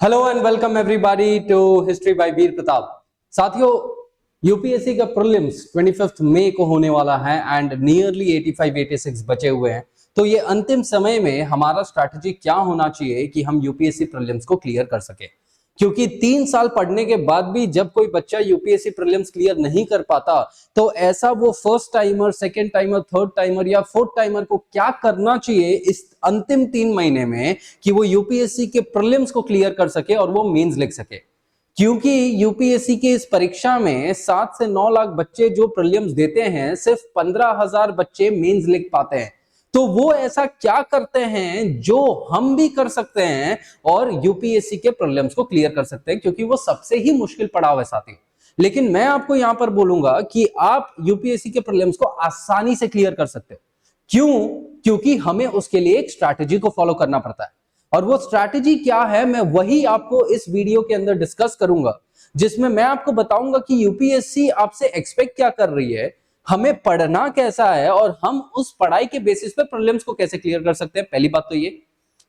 Hello and welcome everybody to history by Veer Pratap. साथियों, UPSC का prelims 25 मई को होने वाला है एंड नियरली 85-86 बचे हुए हैं। तो ये अंतिम समय में हमारा स्ट्रैटेजी क्या होना चाहिए कि हम यूपीएससी प्रीलिम्स को क्लियर कर सके, क्योंकि 3 साल पढ़ने के बाद भी जब कोई बच्चा यूपीएससी प्रीलिम्स क्लियर नहीं कर पाता तो ऐसा वो first timer, second timer, third timer या फोर्थ टाइमर को क्या करना चाहिए इस अंतिम 3 महीने में कि वो यूपीएससी के प्रीलिम्स को क्लियर कर सके और वो मेंस लिख सके। क्योंकि यूपीएससी की इस परीक्षा में 7 से 9 लाख बच्चे जो प्रीलिम्स देते हैं, सिर्फ 15,000 बच्चे मेंस लिख पाते हैं। तो वो ऐसा क्या करते हैं जो हम भी कर सकते हैं और यूपीएससी के प्रीलिम्स को क्लियर कर सकते हैं, क्योंकि वो सबसे ही मुश्किल पड़ाव है साथी। लेकिन मैं आपको यहां पर बोलूंगा कि आप यूपीएससी के प्रीलिम्स को आसानी से क्लियर कर सकते हो। क्यों? क्योंकि हमें उसके लिए एक स्ट्रैटेजी को फॉलो करना पड़ता है, और वो स्ट्रैटेजी क्या है मैं वही आपको इस वीडियो के अंदर डिस्कस करूंगा, जिसमें मैं आपको बताऊंगा कि यूपीएससी आपसे एक्सपेक्ट क्या कर रही है, हमें पढ़ना कैसा है और हम उस पढ़ाई के बेसिस पे प्रीलिम्स को कैसे क्लियर कर सकते हैं। पहली बात तो ये।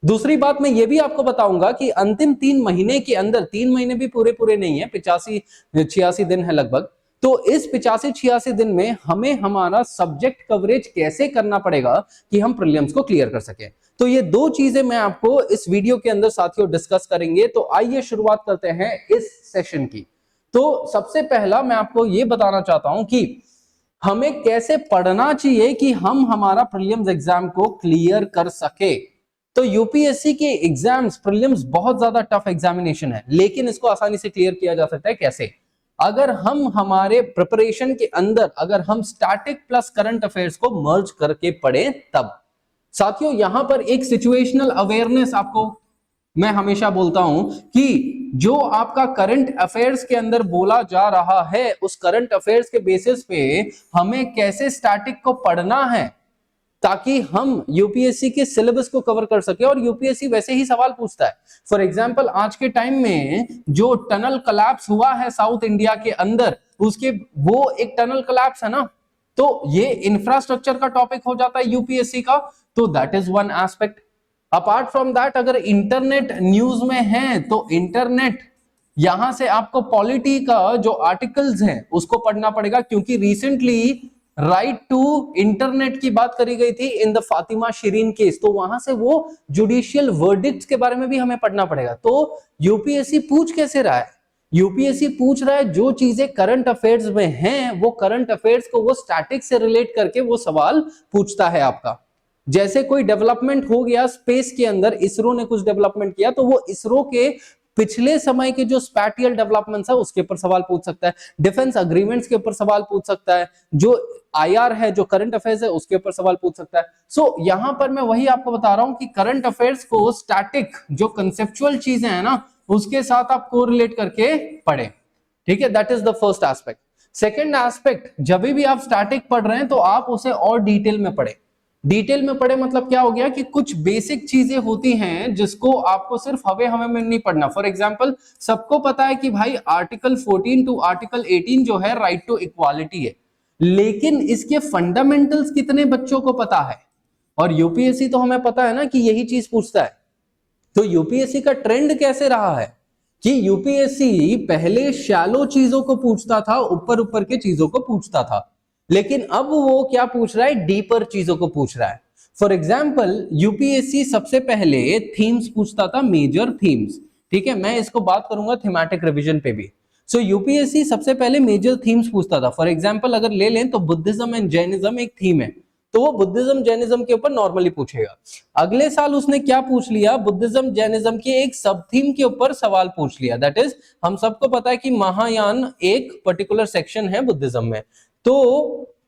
दूसरी बात मैं ये भी आपको बताऊंगा कि अंतिम 3 महीने के अंदर, 3 महीने भी पूरे पूरे नहीं है, 85-86 दिन है लगभग, तो इस 85-86 दिन में हमें हमारा सब्जेक्ट कवरेज कैसे करना पड़ेगा कि हम प्रीलिम्स को क्लियर कर सके। तो ये दो चीजें मैं आपको इस वीडियो के अंदर साथियों डिस्कस करेंगे। तो आइए शुरुआत करते हैं इस सेशन की। तो सबसे पहला मैं आपको ये बताना चाहता हूं कि हमें कैसे पढ़ना चाहिए कि हम हमारा प्रीलिम्स एग्जाम को क्लियर कर सके। तो यूपीएससी के एग्जाम्स, प्रीलिम्स बहुत ज्यादा टफ एग्जामिनेशन है, लेकिन इसको आसानी से क्लियर किया जा सकता है। कैसे? अगर हम हमारे प्रिपरेशन के अंदर अगर हम स्टैटिक प्लस करंट अफेयर्स को मर्ज करके पढ़े तब। साथियों, यहां पर एक सिचुएशनल अवेयरनेस आपको मैं हमेशा बोलता हूं कि जो आपका करंट अफेयर्स के अंदर बोला जा रहा है, उस करंट अफेयर्स के बेसिस पे हमें कैसे स्टैटिक को पढ़ना है ताकि हम यूपीएससी के सिलेबस को कवर कर सके। और यूपीएससी वैसे ही सवाल पूछता है। फॉर एग्जांपल, आज के टाइम में जो टनल कोलैप्स हुआ है साउथ इंडिया के अंदर, उसके वो एक टनल कोलैप्स है ना, तो ये इंफ्रास्ट्रक्चर का टॉपिक हो जाता है यूपीएससी का। तो that is one aspect. Apart from that, अगर इंटरनेट न्यूज में है तो इंटरनेट, यहां से आपको पॉलिटी का जो आर्टिकल्स हैं उसको पढ़ना पड़ेगा, क्योंकि रिसेंटली राइट टू इंटरनेट की बात करी गई थी in the Fatima Shirin case, तो वहां से वो जुडिशियल वर्डिक्ट्स के बारे में भी हमें पढ़ना पड़ेगा। तो यूपीएससी पूछ कैसे रहा है? यूपीएससी पूछ रहा है जो चीजें करंट अफेयर्स में हैं, वो करंट अफेयर्स को वो स्टैटिक से रिलेट करके वो सवाल पूछता है आपका। जैसे कोई डेवलपमेंट हो गया स्पेस के अंदर, इसरो ने कुछ डेवलपमेंट किया, तो वो इसरो के पिछले समय के जो स्पैटियल डेवलपमेंट्स है उसके ऊपर सवाल पूछ सकता है, डिफेंस अग्रीमेंट्स के ऊपर सवाल पूछ सकता है, जो आईआर है, जो करंट अफेयर्स है, उसके ऊपर सवाल पूछ सकता है। सो यहां पर मैं वही आपको बता रहा हूं कि करंट अफेयर्स को स्टैटिक जो कंसेप्चुअल चीजें हैं ना, उसके साथ आप कोरिलेट करके पढ़े। ठीक है, that is the first aspect. Second aspect, जब भी आप स्टैटिक पढ़ रहे हैं तो आप उसे और डिटेल में पढ़े। डिटेल में पढ़े मतलब क्या हो गया कि कुछ बेसिक चीजें होती हैं जिसको आपको सिर्फ हवे हवे में नहीं पढ़ना। फॉर एग्जांपल, सबको पता है कि भाई आर्टिकल 14 टू आर्टिकल 18 जो है राइट टू इक्वालिटी है, लेकिन इसके फंडामेंटल्स कितने बच्चों को पता है? और यूपीएससी तो हमें पता है ना कि यही चीज पूछता है। तो यूपीएससी का ट्रेंड कैसे रहा है कि यूपीएससी पहले शैलो चीजों को पूछता था, ऊपर ऊपर के चीजों को पूछता था, लेकिन अब वो क्या पूछ रहा है? डीपर चीजों को पूछ रहा है। फॉर एग्जाम्पल, यूपीएससी सबसे पहले थीम्स पूछता था, मेजर थीम्स। ठीक है, मैं इसको बात करूंगा थीमेटिक रिवीजन पे भी। सो यूपीएससी सबसे पहले मेजर थीम्स पूछता था। फॉर एग्जाम्पल, अगर ले लें तो बुद्धिज्म एंड जैनिज्म एक थीम है, तो वो बुद्धिज्म जैनिज्म के ऊपर नॉर्मली पूछेगा। अगले साल उसने क्या पूछ लिया? बुद्धिज्म जैनिज्म के एक सब थीम के ऊपर सवाल पूछ लिया। दैट इज, हम सबको पता है कि महायान एक पर्टिकुलर सेक्शन है बुद्धिज्म में। तो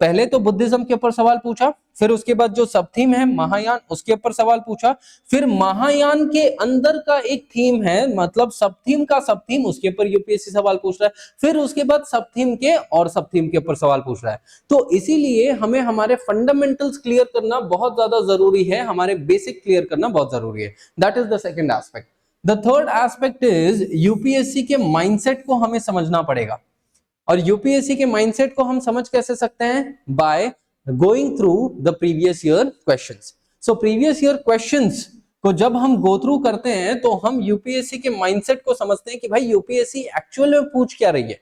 पहले तो बुद्धिज्म के ऊपर सवाल पूछा, फिर उसके बाद जो सब थीम है महायान, उसके ऊपर सवाल पूछा, फिर महायान के अंदर का एक थीम है, मतलब सब थीम का सब थीम, उसके ऊपर यूपीएससी सवाल पूछ रहा है, फिर उसके बाद सब थीम के और सब थीम के ऊपर सवाल पूछ रहा है। तो इसीलिए हमें हमारे फंडामेंटल्स क्लियर करना बहुत ज्यादा जरूरी है, हमारे बेसिक क्लियर करना बहुत जरूरी है। That is the second aspect. The third aspect is UPSC के माइंडसेट को हमें समझना पड़ेगा। और यूपीएससी के माइंडसेट को हम समझ कैसे सकते हैं? By going through the previous year questions. So previous year questions को जब हम गो थ्रू करते हैं तो हम यूपीएससी के माइंडसेट को समझते हैं कि भाई यूपीएससी एक्चुअल में पूछ क्या रही है।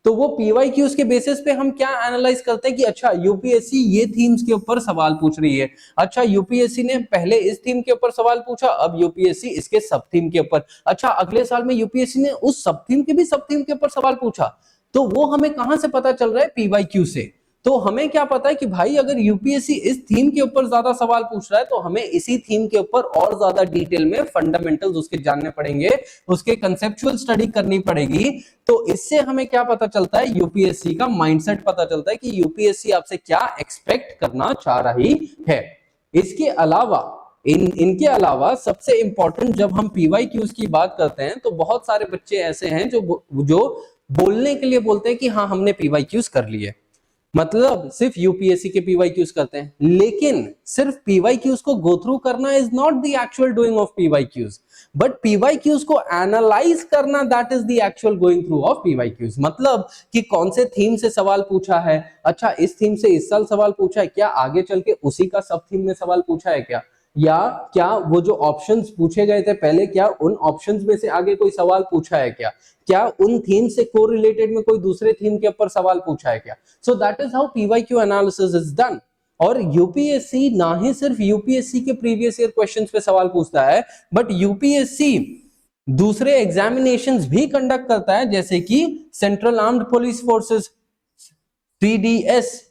तो वो पीवाईक्यूज के बेसिस पे हम क्या एनालाइज करते हैं कि अच्छा यूपीएससी ये थीम्स के ऊपर सवाल पूछ रही है, अच्छा यूपीएससी ने पहले इस थीम के ऊपर सवाल पूछा, अब यूपीएससी इसके सब थीम के ऊपर, अच्छा अगले साल में यूपीएससी ने उस सब थीम के भी सब थीम के ऊपर सवाल पूछा। तो वो हमें कहां से पता चल रहा है? पीवाईक्यू से। तो हमें क्या पता है कि भाई अगर यूपीएससी इस थीम के ऊपर ज्यादा सवाल पूछ रहा है तो हमें इसी थीम के ऊपर और ज्यादा डिटेल में फंडामेंटल्स उसके जानने पड़ेंगे, उसके कंसेप्चुअल स्टडी करनी पड़ेगी। तो इससे हमें क्या पता चलता है? यूपीएससी का माइंडसेट पता चलता है कि यूपीएससी आपसे क्या एक्सपेक्ट करना चाह रही है। इसके अलावा इनके अलावा सबसे इंपॉर्टेंट जब हम पीवाईक्यूज की बात करते हैं तो बहुत सारे बच्चे ऐसे हैं जो बोलने के लिए बोलते हैं कि हाँ हमने पीवाईक्यूज कर लिए, मतलब सिर्फ यूपीएससी के पीवाईक्यूज करते हैं, लेकिन सिर्फ पीवाईक्यूज को गो थ्रू करना is not the actual doing of PYQs, but PYQs को एनालाइज करना that is the actual going through of PYQs. मतलब कि कौन से थीम से सवाल पूछा है, अच्छा इस थीम से इस साल सवाल पूछा है क्या, आगे चल के उसी का सब थीम में सवाल पूछा है क्या, या क्या वो जो ऑप्शंस पूछे गए थे पहले क्या उन ऑप्शंस में से आगे कोई सवाल पूछा है क्या उन थीम से कोरिलेटेड में कोई दूसरे थीम के ऊपर सवाल पूछा है क्या। So that is how PYQ analysis is done. और यूपीएससी ना ही सिर्फ यूपीएससी के प्रीवियस ईयर क्वेश्चंस पे सवाल पूछता है, बट यूपीएससी दूसरे एग्जामिनेशंस भी कंडक्ट करता है, जैसे कि central armed police forces CDS.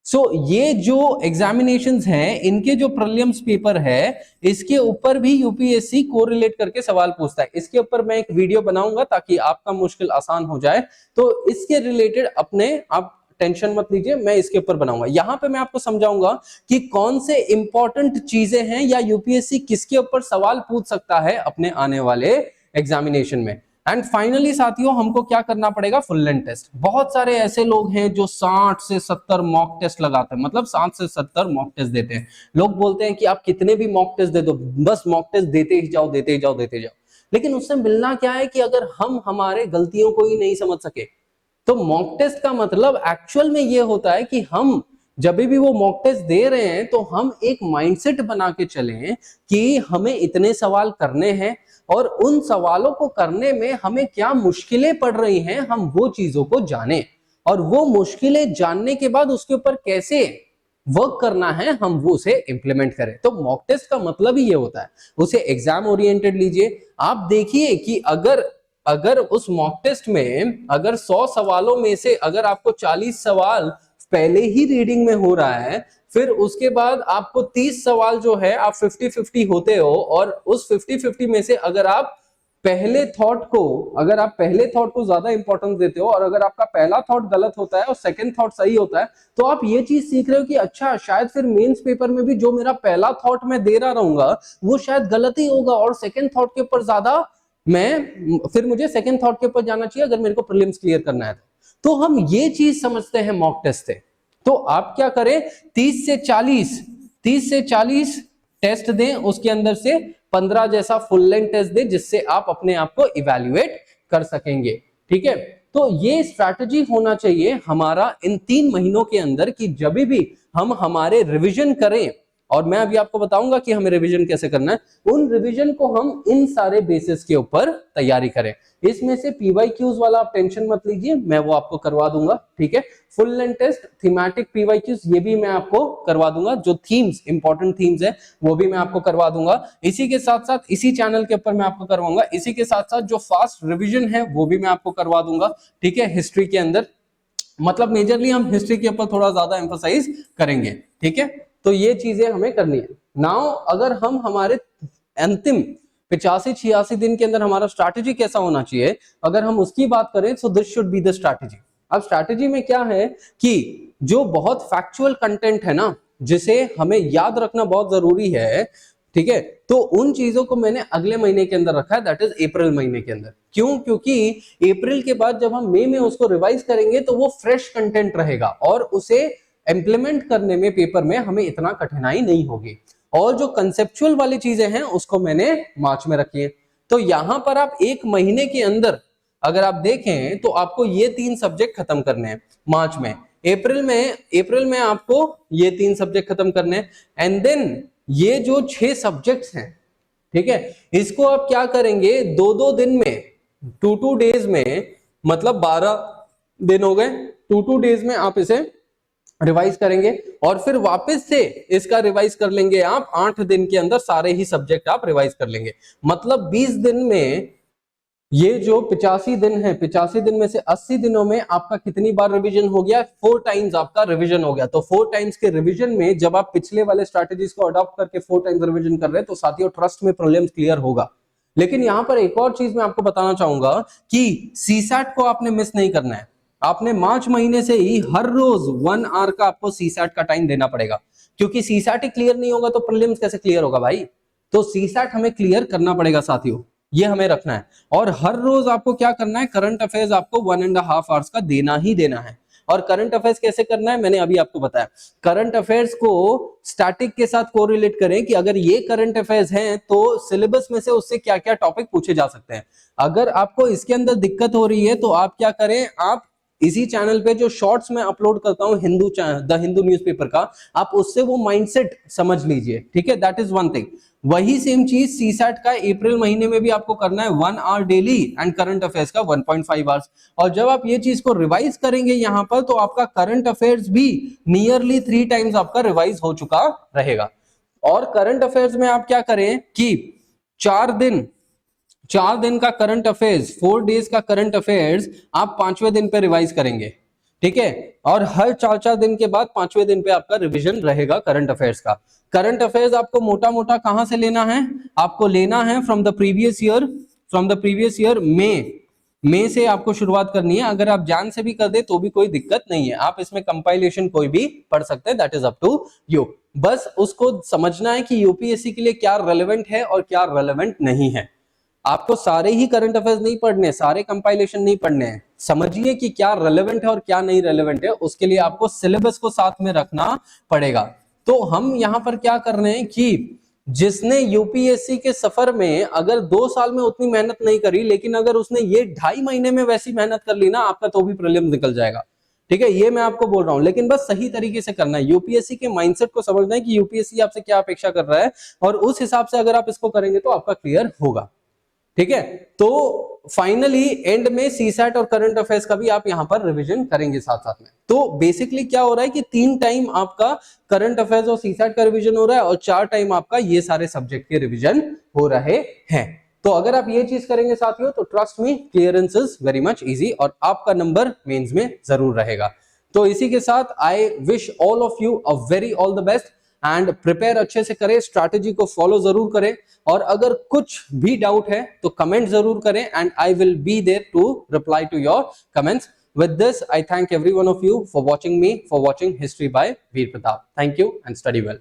So ये जो एग्जामिनेशंस हैं इनके जो प्रीलिम्स पेपर है इसके ऊपर भी यूपीएससी कोरिलेट करके सवाल पूछता है। इसके ऊपर मैं एक वीडियो बनाऊंगा ताकि आपका मुश्किल आसान हो जाए, तो इसके रिलेटेड आप टेंशन मत लीजिए, मैं इसके ऊपर बनाऊंगा। यहां पे मैं आपको समझाऊंगा कि कौन से इंपॉर्टेंट चीजें हैं या यूपीएससी किसके ऊपर सवाल पूछ सकता है अपने आने वाले एग्जामिनेशन में। एंड फाइनली साथियों हमको क्या करना पड़ेगा? Full length test. बहुत सारे ऐसे लोग हैं जो 60 से 70 मॉक टेस्ट लगाते हैं, मतलब 60 से 70 मॉक टेस्ट देते हैं। लोग बोलते हैं कि आप कितने भी मॉक टेस्ट दे दो, बस मॉक टेस्ट देते ही जाओ देते ही जाओ देते जाओ, लेकिन उससे मिलना क्या है कि अगर हम हमारे गलतियों को ही नहीं समझ सके तो मॉक टेस्ट का मतलब एक्चुअल में ये होता है कि हम जब भी वो मॉक टेस्ट दे रहे हैं तो हम एक माइंडसेट बना के चलें कि हमें इतने सवाल करने हैं और उन सवालों को करने में हमें क्या मुश्किलें पड़ रही हैं हम वो चीजों को जानें, और वो मुश्किलें जानने के बाद उसके ऊपर कैसे वर्क करना है हम वो उसे इंप्लीमेंट करें। तो मॉक टेस्ट का मतलब ही ये होता है। उसे एग्जाम ओरिएंटेड लीजिए। आप देखिए कि अगर उस मॉक टेस्ट में अगर 100 सवालों में से अगर आपको 40 सवाल पहले ही रीडिंग में हो रहा है, फिर उसके बाद आपको 30 सवाल जो है आप 50-50 होते हो, और उस 50-50 में से अगर आप पहले थॉट को ज्यादा इंपॉर्टेंस देते हो और अगर आपका पहला थॉट गलत होता है और सेकंड थॉट सही होता है, तो आप ये चीज सीख रहे हो कि अच्छा शायद फिर मेंस पेपर में भी जो मेरा पहला थॉट मैं दे रहा रहूंगा वो शायद गलत ही होगा और सेकंड थॉट के ऊपर ज्यादा फिर मुझे सेकंड थॉट के ऊपर जाना चाहिए अगर मेरे को प्रीलिम्स क्लियर करना है। तो हम ये चीज समझते हैं मॉक टेस्ट से। तो आप क्या करें, 30 से 40 टेस्ट दें, उसके अंदर से 15 जैसा फुल लेंथ टेस्ट दें जिससे आप अपने आप को इवैल्यूएट कर सकेंगे। ठीक है, तो ये स्ट्रैटेजी होना चाहिए हमारा इन 3 महीनों के अंदर कि जब भी हम हमारे रिवीजन करें, और मैं अभी आपको बताऊंगा कि हमें रिवीजन कैसे करना है, उन रिवीजन को हम इन सारे बेसिस के ऊपर तैयारी करें। इसमें से पीवाईक्यूज वाला आप टेंशन मत लीजिए, मैं वो आपको करवा दूंगा। ठीक है, full length test, thematic PYQs ये भी मैं आपको करवा दूंगा, जो थीम्स इंपॉर्टेंट थीम्स है वो भी मैं आपको करवा दूंगा। इसी के साथ साथ इसी चैनल के ऊपर मैं आपको करवाऊंगा, इसी के साथ साथ जो फास्ट रिविजन है वो भी मैं आपको करवा दूंगा। ठीक है, हिस्ट्री के अंदर मतलब मेजरली हम हिस्ट्री के ऊपर थोड़ा ज्यादा एम्फसाइज करेंगे। ठीक है, तो ये चीजें हमें करनी है। नाउ अगर हम हमारे अंतिम 85-86 दिन के अंदर हमारा स्ट्रैटेजी कैसा होना चाहिए, अगर हम उसकी बात करें, so this should be the strategy. अब स्ट्रैटेजी में क्या है कि जो बहुत फैक्चुअल कंटेंट है ना, जिसे हमें याद रखना बहुत जरूरी है, ठीक है, तो उन चीजों को मैंने अगले महीने के अंदर रखा है, दैट इज अप्रैल महीने के अंदर। क्यों? क्योंकि अप्रैल के बाद जब हम मई में उसको रिवाइज करेंगे तो वो फ्रेश कंटेंट रहेगा और उसे इंप्लीमेंट करने में पेपर में हमें इतना कठिनाई नहीं होगी। और जो कंसेप्चुअल वाली चीजें हैं उसको मैंने मार्च में रखी है। तो यहां पर आप एक महीने के अंदर अगर आप देखें तो आपको ये 3 सब्जेक्ट खत्म करने हैं मार्च में। अप्रैल में आपको ये 3 सब्जेक्ट खत्म करने हैं, एंड देन ये जो 6 सब्जेक्ट्स हैं ठीक है, इसको आप क्या करेंगे, 2-2 दिन में, 2-2 डेज में, मतलब 12 दिन हो गए, 2-2 डेज में आप इसे रिवाइज करेंगे और फिर वापस से इसका रिवाइज कर लेंगे आप 8 दिन के अंदर, सारे ही सब्जेक्ट आप रिवाइज कर लेंगे। मतलब 20 दिन में, ये जो 85 दिन है, 85 दिन में से 80 दिनों में आपका कितनी बार रिवीजन हो गया, 4 टाइम्स आपका रिवीजन हो गया। तो 4 टाइम्स के रिवीजन में जब आप पिछले वाले स्ट्रैटेजीज को अडॉप्ट करके 4 टाइम्स रिवीजन कर रहे हैं तो साथियों ट्रस्ट में प्रॉब्लम्स क्लियर होगा। लेकिन यहां पर एक और चीज मैं आपको बताना चाहूंगा कि सीसैट को आपने मिस नहीं करना है। आपने मार्च महीने से ही हर रोज 1 आवर का आपको सीसैट का टाइम देना पड़ेगा, क्योंकि सीसैट ही क्लियर नहीं होगा तो प्रीलिम्स कैसे क्लियर होगा भाई। तो सीसैट हमें क्लियर करना पड़ेगा साथियों, ये हमें रखना है। और हर रोज आपको क्या करना है, करंट अफेयर्स आपको 1.5 आवर्स का देना ही देना है। और करंट अफेयर्स कैसे करना है मैंने अभी आपको बताया। करंट अफेयर्स को स्टैटिक के साथ कोरिलेट करें कि अगर ये करंट अफेयर्स हैं तो सिलेबस में से उससे क्या क्या टॉपिक पूछे जा सकते हैं। अगर आपको इसके अंदर दिक्कत हो रही है तो आप क्या करें, आप इसी चैनल पे जो शॉर्ट्स मैं अपलोड करता हूं द हिंदू न्यूज़पेपर का, आप उससे वो माइंडसेट समझ लीजिए, ठीक है। That is one thing. वही सेम चीज सीसैट का अप्रैल महीने में भी आपको करना है, 1 hour daily and current affairs का 1.5 आवर्स। और जब आप ये चीज को रिवाइज करेंगे यहां पर तो आपका करंट अफेयर्स भी नियरली 3 टाइम्स आपका रिवाइज हो चुका रहेगा। और करंट अफेयर्स में आप क्या करें कि 4 दिन का करंट अफेयर्स, 4 डेज का करंट अफेयर्स आप 5वें दिन पे रिवाइज करेंगे, ठीक है। और हर 4-4 दिन के बाद 5वें दिन पे आपका रिवीजन रहेगा करंट अफेयर्स का। करंट अफेयर्स आपको मोटा मोटा कहां से लेना है, आपको लेना है फ्रॉम द प्रीवियस ईयर मई से आपको शुरुआत करनी है। अगर आप जान से भी कर दे तो भी कोई दिक्कत नहीं है, आप इसमें कंपाइलेशन कोई भी पढ़ सकते हैं, that is up to you. बस उसको समझना है कि यूपीएससी के लिए क्या रेलेवेंट है और क्या रेलेवेंट नहीं है। आपको सारे ही करंट अफेयर्स नहीं पढ़ने, सारे कंपाइलेशन नहीं पढ़ने हैं। समझिए कि क्या रेलेवेंट है और क्या नहीं रेलेवेंट है, उसके लिए आपको सिलेबस को साथ में रखना पड़ेगा। तो हम यहां पर क्या कर रहे हैं कि जिसने यूपीएससी के सफर में अगर 2 साल में उतनी मेहनत नहीं करी, लेकिन अगर उसने ये 2.5 महीने में वैसी मेहनत कर ली ना, आपका तो भी प्रीलिम्स निकल जाएगा, ठीक है। ये मैं आपको बोल रहा हूं, लेकिन बस सही तरीके से करना है। यूपीएससी के माइंडसेट को समझना है कि यूपीएससी आपसे क्या अपेक्षा कर रहा है, और उस हिसाब से अगर आप इसको करेंगे तो आपका क्लियर होगा, ठीक है। तो फाइनली एंड में सीसैट और करंट अफेयर्स का भी आप यहां पर रिवीजन करेंगे साथ साथ में। तो बेसिकली क्या हो रहा है कि 3 टाइम आपका करंट अफेयर्स और सीसैट का रिवीजन हो रहा है और 4 टाइम आपका ये सारे सब्जेक्ट के रिवीजन हो रहे हैं। तो अगर आप ये चीज करेंगे साथियों तो trust me clearance is very much easy और आपका नंबर मेंस में जरूर रहेगा। तो इसी के साथ I wish all of you a very all the best and prepare अच्छे से करें, स्ट्रैटेजी को फॉलो जरूर करें। और अगर कुछ भी डाउट है तो कमेंट जरूर करें and I will be there to reply to your comments. With this, I thank every one of you for watching me, for watching History by Veer Pratap. Thank you and study well.